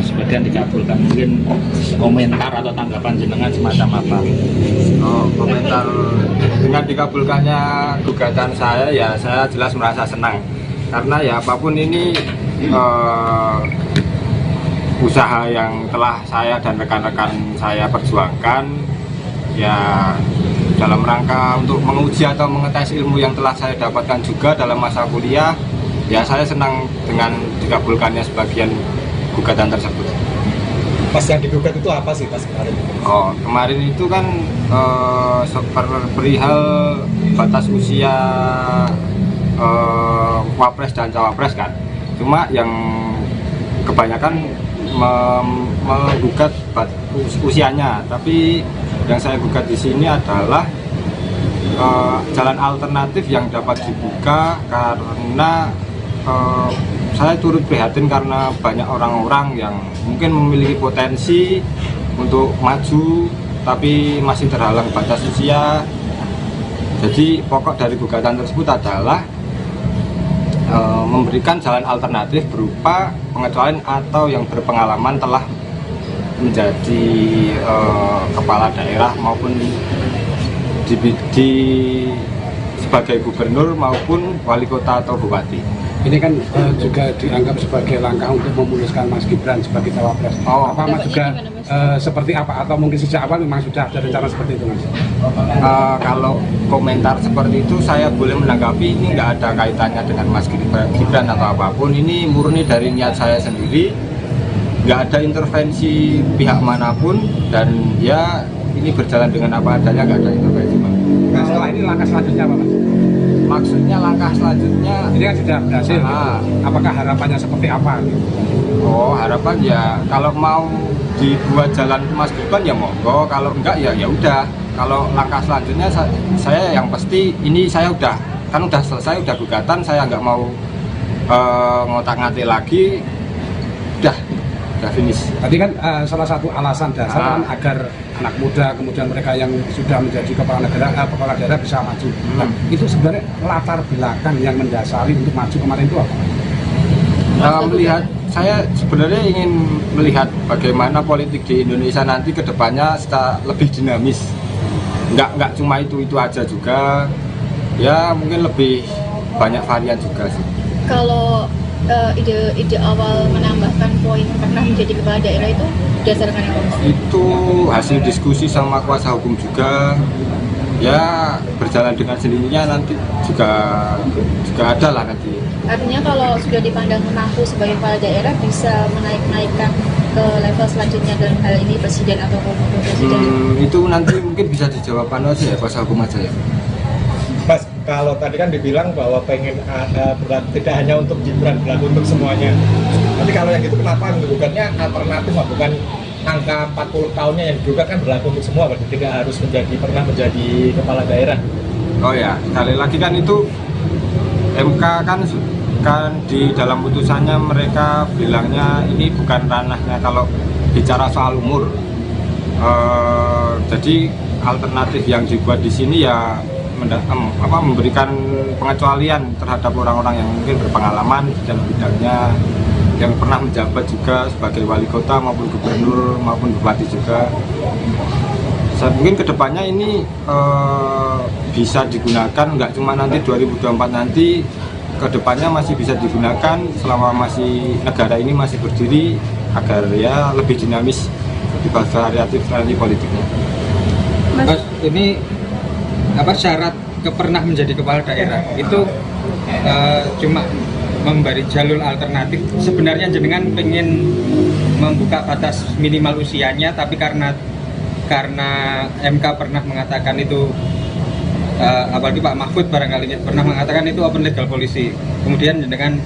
sebagian dikabulkan. Mungkin komentar atau tanggapan jenengan semacam apa? Oh, komentar dengan dikabulkannya gugatan saya, ya saya jelas merasa senang karena ya apapun ini usaha yang telah saya dan rekan-rekan saya perjuangkan ya dalam rangka untuk menguji atau mengetes ilmu yang telah saya dapatkan juga dalam masa kuliah. Ya saya senang dengan dikabulkannya sebagian gugatan tersebut. Pas yang digugat itu apa sih pas kemarin? Oh, kemarin itu kan perihal batas usia wapres dan cawapres kan. Cuma yang kebanyakan menggugat usianya, tapi yang saya gugat di sini adalah jalan alternatif yang dapat dibuka karena saya turut prihatin karena banyak orang-orang yang mungkin memiliki potensi untuk maju tapi masih terhalang batas usia. Jadi pokok dari gugatan tersebut adalah memberikan jalan alternatif berupa pengecualian atau yang berpengalaman telah menjadi kepala daerah maupun di sebagai gubernur maupun wali kota atau bupati. Ini kan juga dianggap sebagai langkah untuk memuluskan Mas Gibran sebagai cawapres. Oh, apa Mas juga seperti apa atau mungkin sejak awal memang sudah ada rencana seperti itu Mas? Kalau komentar seperti itu saya boleh menanggapi ini nggak ada kaitannya dengan Mas Gibran atau apapun. Ini murni dari niat saya sendiri, nggak ada intervensi pihak manapun dan ya ini berjalan dengan apa adanya, nggak ada intervensi. Nah setelah ini langkah selanjutnya apa Mas? Maksudnya langkah selanjutnya ini kan sudah berhasil gitu. Apakah harapannya seperti apa gitu? Oh, harapan ya kalau mau dibuat jalan Mas Gibran ya monggo, kalau enggak ya ya udah. Kalau langkah selanjutnya saya yang pasti ini saya udah selesai, udah gugatan, saya nggak mau ngotak-ngatik lagi, udah finish. Tadi kan salah satu alasan dasar kan agar anak muda kemudian mereka yang sudah menjadi kepala daerah bisa maju. Nah, itu sebenarnya latar belakang yang mendasari untuk maju kemarin itu apa? Saya sebenarnya ingin melihat bagaimana politik di Indonesia nanti ke depannya lebih dinamis. Nggak cuma itu aja juga, ya mungkin lebih banyak varian juga sih. Kalau ide awal menambahkan poin pernah menjadi kepala daerah itu berdasarkan apa? Itu hasil diskusi sama kuasa hukum juga, ya berjalan dengan sendirinya nanti juga ada lah nanti. Artinya kalau sudah dipandang mampu sebagai kepala daerah bisa menaikkan ke level selanjutnya dalam hal ini presiden atau wakil presiden? Itu nanti mungkin bisa dijawab aja ya kuasa hukum aja ya. Mas, kalau tadi kan dibilang bahwa pengen ada tidak hanya untuk Gibran, berlaku untuk semuanya. Tapi kalau yang itu kenapa menggugatnya alternatif, bukan angka 40 tahunnya yang digugat kan berlaku untuk semua, berarti tidak harus pernah menjadi kepala daerah. Oh ya, sekali lagi kan itu MK kan di dalam putusannya mereka bilangnya ini bukan ranahnya kalau bicara soal umur. Jadi alternatif yang dibuat di sini ya memberikan pengecualian terhadap orang-orang yang mungkin berpengalaman dalam bidangnya, yang pernah menjabat juga sebagai wali kota maupun gubernur maupun bupati juga. Mungkin kedepannya ini bisa digunakan nggak cuma nanti 2024 nanti, kedepannya masih bisa digunakan selama negara ini masih berdiri agar ya lebih dinamis, lebih variatif nanti politiknya. Mas, ini syarat pernah menjadi kepala daerah itu cuma memberi jalur alternatif. Sebenarnya jenengan pengen membuka batas minimal usianya, tapi karena MK pernah mengatakan itu, apalagi Pak Mahfud barangkali pernah mengatakan itu open legal policy, kemudian jenengan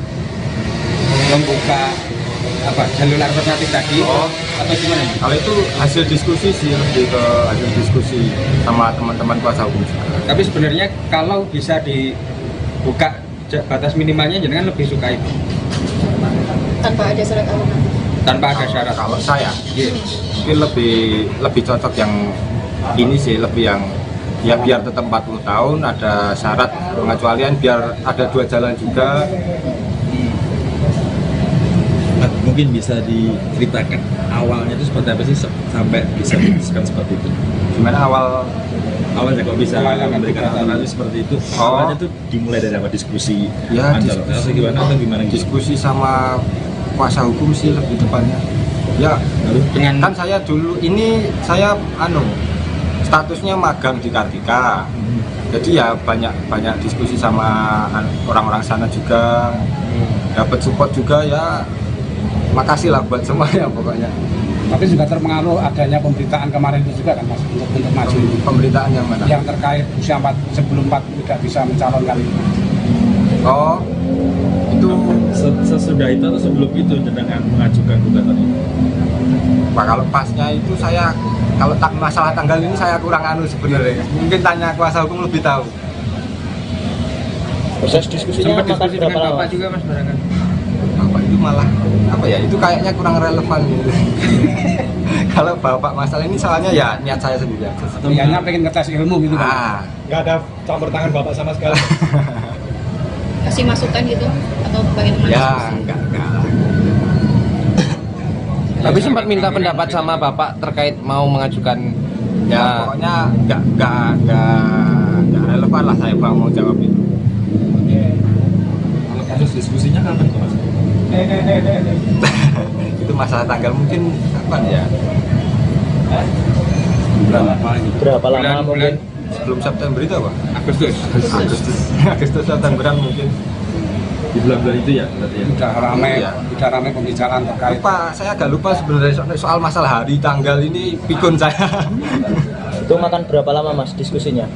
membuka jalur alternatif tadi atau gimana? Kalau itu hasil diskusi sih, lebih ke hasil diskusi sama teman-teman kuasa hukum juga. Tapi sebenarnya kalau bisa dibuka batas minimalnya, jenengan lebih suka itu Tanpa ada syarat alternatif? Tanpa ada syarat. Kalau saya mungkin lebih cocok yang ini sih, lebih yang ya biar tetap 40 tahun, ada syarat pengecualian, biar ada dua jalan juga. Nah, mungkin mungkin bisa diceritakan awalnya itu seperti apa sih sampai bisa memutuskan seperti itu? Gimana Awalnya kok bisa memberikan alternatif seperti itu? Awalnya tuh dimulai dari apa, diskusi Ya, antar atau gimana atau gimana? diskusi sama kuasa hukum sih lebih tepatnya. Ya, Dengan kan saya dulu ini saya statusnya magang di Kartika. Jadi ya banyak diskusi sama orang-orang sana juga, dapat support juga ya. Makasih lah buat semuanya pokoknya. Tapi juga terpengaruh adanya pemberitaan kemarin itu juga kan Mas untuk maju ini. Pemberitaan yang mana? Yang terkait usia 4 sebelum 4 tidak bisa mencalonkan itu. Oh, itu Sesudah itu atau sebelum itu dengan mengajukan gugatan itu? Pak, kalau pasnya itu saya kalau masalah tanggal ini saya kurang sebenarnya. Mungkin tanya kuasa hukum lebih tahu. Proses diskusinya sempat makan diskusi berapa dengan lama? Bapak juga Mas barangkali. Bapak itu malah apa ya? Itu kayaknya kurang relevan gitu. Kalau Bapak masalah ini soalnya ya niat saya sendiri aja. Kayaknya pengen ngetes ilmu gitu kan. Nggak ada campur tangan bapak sama sekali. Kasih masukan gitu atau bagaimana? Ya, enggak. Tapi sempat minta pendapat sama Bapak terkait mau mengajukan Ya, pokoknya enggak relevan lah saya Bang mau jawab itu. Kalau proses diskusinya kapan tuh Mas? Itu masalah tanggal mungkin kapan ya? Bulan apa gitu? berapa lama Bulan- mungkin? Sebelum September itu apa? Agustus. Agustus Septemberan mungkin. Di bulan-bulan itu ya berarti ya? Udah ramai pembicaraan terkait. Saya agak lupa sebenarnya soal masalah hari tanggal ini pikun saya. Itu makan berapa lama Mas diskusinya?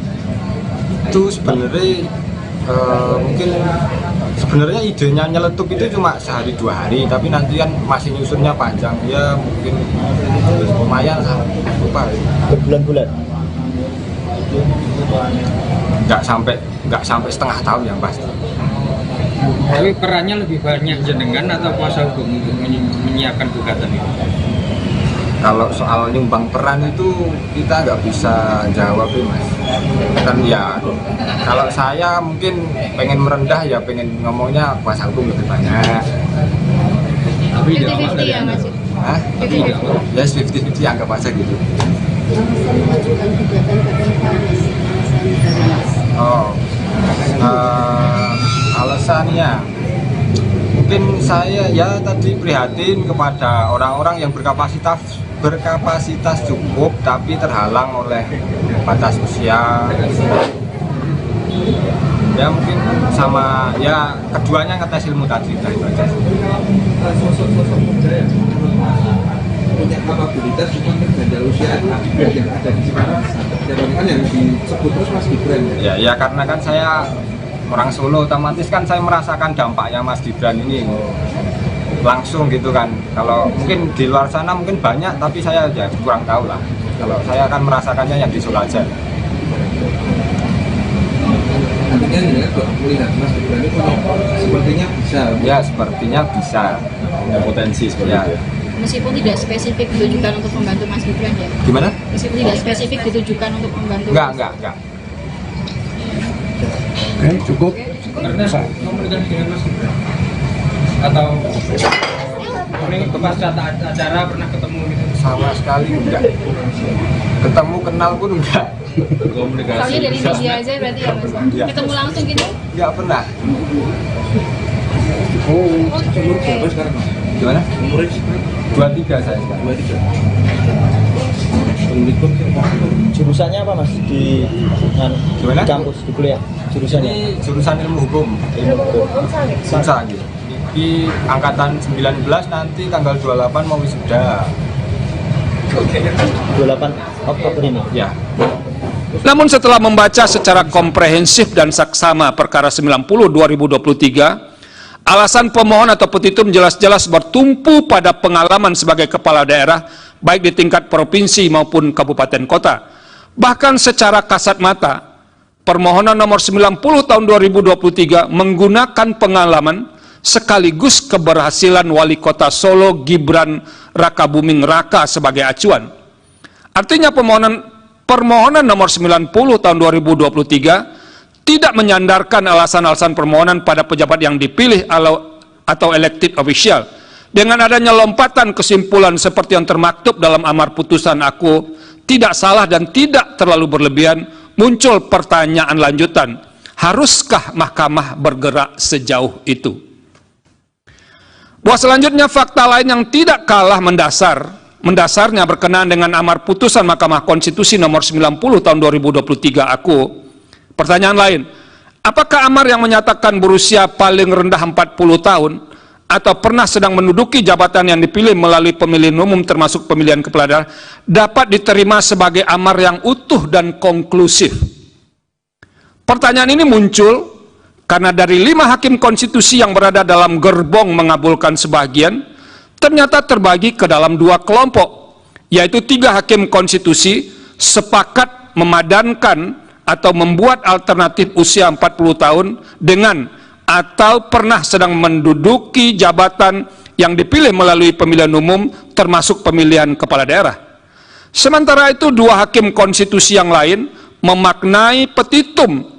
Itu sebenarnya mungkin sebenarnya idenya nyeletuk itu cuma sehari 2 hari, tapi nanti kan masih nyusunnya panjang ya, mungkin lumayan lah, lupa. Berbulan-bulan? Nggak sampai setengah tahun yang pasti. Tapi perannya lebih banyak jenengan atau kuasa hukum untuk menyiapkan gugatan itu? Kalau soal nyumbang peran itu kita nggak bisa jawab ya Mas. Kan ya kalau saya mungkin pengen merendah ya pengen ngomongnya kuasa hukum lebih banyak. Tapi di awal 50-50 dari ya Anda? Mas? Hah? Tapi di awal Ya 50-50 anggap aja gitu. Oh, alasannya mungkin saya ya tadi prihatin kepada orang-orang yang berkapasitas cukup tapi terhalang oleh batas usia. Ya mungkin sama ya keduanya ngetes ilmu tadi itu aja. Punya kapabilitas cuma terganjal usia itu yang ada di Semarang kan yang disebut terus Mas Gibran Ya karena kan saya orang Solo, otomatis kan saya merasakan dampaknya Mas Gibran ini langsung gitu kan. Kalau mungkin di luar sana mungkin banyak, tapi saya ya kurang tahu lah. Kalau saya akan merasakannya yang di Solo aja. artinya ya kok melihat Mas Gibran itu sepertinya bisa Ya sepertinya bisa. punya potensi seperti Ya. itu ya? Meskipun tidak spesifik ditujukan untuk membantu Mas Gibran ya? Gimana? Meskipun tidak spesifik ditujukan untuk membantu Enggak. Oke, cukup. Karena komunikasi dengan Mas Gibran atau ini pas acara pernah ketemu gitu? Sama sekali enggak. Ketemu kenal pun enggak. Komunikasi Soalnya dari media aja berarti ya Mas? Iya. Ketemu langsung gitu? Enggak pernah. umur berapa sekarang Mas? Gimana? Umurnya sekarang 23 saya sekarang. 23 penelitian Jurusannya apa Mas di Gimana? kampus, di kuliah? Jurusannya? Ini jurusan ilmu hukum. Susah gitu. Di angkatan 19 nanti tanggal 28 mau wisuda. 28 Oktober ini? Ya. Namun setelah membaca secara komprehensif dan saksama perkara 90/2023, alasan pemohon atau petitum jelas-jelas bertumpu pada pengalaman sebagai kepala daerah baik di tingkat provinsi maupun kabupaten kota. Bahkan secara kasat mata, permohonan nomor 90 tahun 2023 menggunakan pengalaman sekaligus keberhasilan Wali Kota Solo Gibran Rakabuming Raka sebagai acuan. Artinya permohonan nomor 90 tahun 2023 tidak menyandarkan alasan-alasan permohonan pada pejabat yang dipilih atau elected official, Dengan adanya lompatan kesimpulan seperti yang termaktub dalam amar putusan aku tidak salah dan tidak terlalu berlebihan, muncul pertanyaan lanjutan, haruskah mahkamah bergerak sejauh itu? Bahwa selanjutnya fakta lain yang tidak kalah mendasarnya berkenaan dengan amar putusan Mahkamah Konstitusi nomor 90 tahun 2023 aku. Pertanyaan lain, apakah amar yang menyatakan berusia paling rendah 40 tahun atau pernah sedang menduduki jabatan yang dipilih melalui pemilihan umum termasuk pemilihan kepala daerah dapat diterima sebagai amar yang utuh dan konklusif? Pertanyaan ini muncul karena dari 5 hakim konstitusi yang berada dalam gerbong mengabulkan sebagian, ternyata terbagi ke dalam 2 kelompok, yaitu 3 hakim konstitusi sepakat memadankan atau membuat alternatif usia 40 tahun dengan atau pernah sedang menduduki jabatan yang dipilih melalui pemilihan umum termasuk pemilihan kepala daerah. Sementara itu 2 hakim konstitusi yang lain memaknai petitum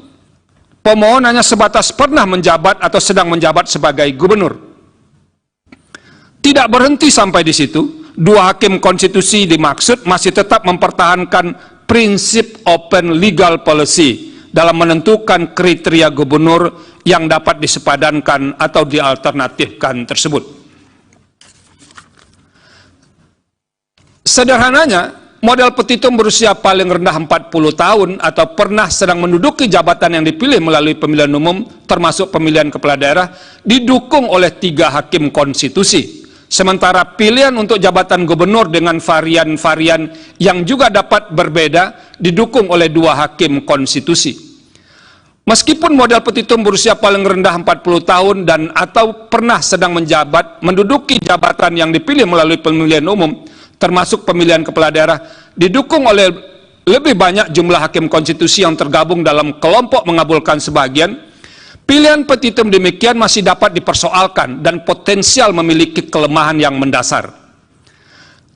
pemohon hanya sebatas pernah menjabat atau sedang menjabat sebagai gubernur. Tidak berhenti sampai di situ, 2 hakim konstitusi dimaksud masih tetap mempertahankan prinsip open legal policy dalam menentukan kriteria gubernur yang dapat disepadankan atau dialternatifkan tersebut. Sederhananya, model petitum berusia paling rendah 40 tahun atau pernah sedang menduduki jabatan yang dipilih melalui pemilihan umum termasuk pemilihan kepala daerah didukung oleh 3 hakim konstitusi. Sementara pilihan untuk jabatan gubernur dengan varian-varian yang juga dapat berbeda didukung oleh 2 hakim konstitusi. Meskipun model petitum berusia paling rendah 40 tahun dan atau pernah sedang menduduki jabatan yang dipilih melalui pemilihan umum termasuk pemilihan kepala daerah didukung oleh lebih banyak jumlah hakim konstitusi yang tergabung dalam kelompok mengabulkan sebagian, pilihan petitum demikian masih dapat dipersoalkan dan potensial memiliki kelemahan yang mendasar.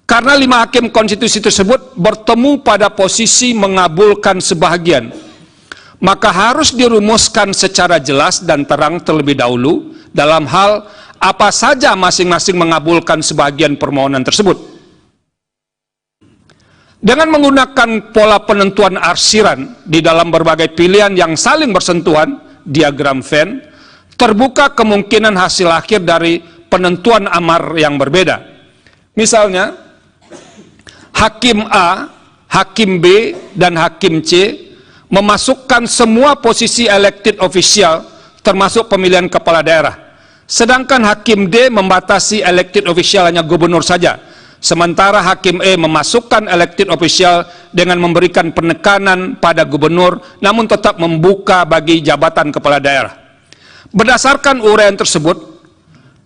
Karena 5 hakim konstitusi tersebut bertemu pada posisi mengabulkan sebagian, maka harus dirumuskan secara jelas dan terang terlebih dahulu dalam hal apa saja masing-masing mengabulkan sebagian permohonan tersebut. Dengan menggunakan pola penentuan arsiran di dalam berbagai pilihan yang saling bersentuhan, diagram Venn, terbuka kemungkinan hasil akhir dari penentuan amar yang berbeda. Misalnya, Hakim A, Hakim B, dan Hakim C memasukkan semua posisi elected official termasuk pemilihan kepala daerah. Sedangkan Hakim D membatasi elected official hanya gubernur saja. Sementara Hakim E memasukkan elected official dengan memberikan penekanan pada gubernur namun tetap membuka bagi jabatan kepala daerah. Berdasarkan uraian tersebut,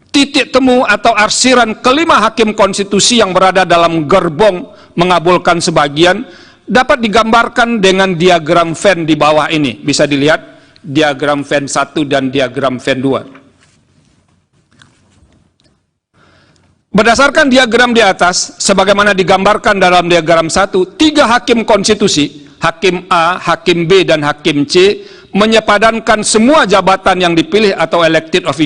titik temu atau arsiran kelima hakim konstitusi yang berada dalam gerbong mengabulkan sebagian dapat digambarkan dengan diagram Venn di bawah ini. Bisa dilihat diagram Venn 1 dan diagram Venn 2. Berdasarkan diagram di atas, sebagaimana digambarkan dalam diagram 1, 3 hakim konstitusi, Hakim A, Hakim B, dan Hakim C, menyepadankan semua jabatan yang dipilih atau elected official